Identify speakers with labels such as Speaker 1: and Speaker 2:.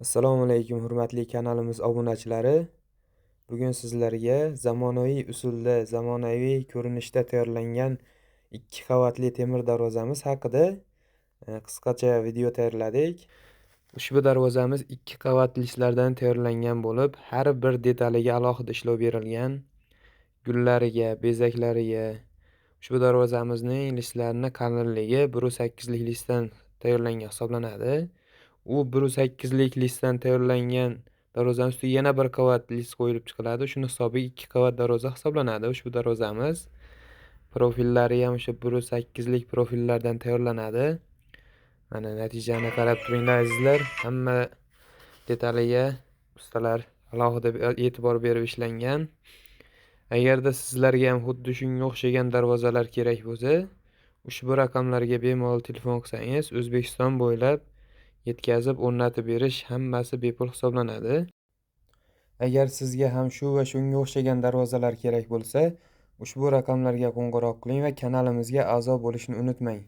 Speaker 1: Assalomu alaykum hurmatli kanalimiz obunachilari. Bugun sizlarga zamonaviy usulda, zamonaviy ko'rinishda tayyorlangan 2 qavatli temir darvozamiz haqida qisqacha video tayyorladik. Ushbu darvozamiz 2 qavat listlardan tayyorlangan bo'lib, har bir detaliga alohida ishlov berilgan. Gullariga, bezaklariga. Ushbu darvozamizning listlarini qalinligi 1.8 lik listdan tayyorlangan hisoblanadi. U 1.8 lik listdan tayyorlangan darvozamiz ustiga yana bir qavat list qo'yilib chiqiladi. Shuni hisobiga 2 qavat darvoza hisoblanadi. Ushbu darvozamiz profillari ham o'sha 1.8 lik profillardan tayyorlanadi. Mana natijani qarab turinglar azizlar. Hamma detaliga ustalar alohida e'tibor berib ishlangan. Agarda sizlarga ham xuddi shunga o'xshagan darvozalar kerak bo'lsa, ushbu raqamlarga bemalol telefon qilsangiz, O'zbekiston bo'ylab yetkazib o'rnatib berish hammasi bepul hisoblanadi. Agar sizga ham shu va shunga o'xshagan darvozalar kerak bo'lsa, ushbu raqamlarga qo'ng'iroq qiling va kanalimizga a'zo bo'lishni unutmang.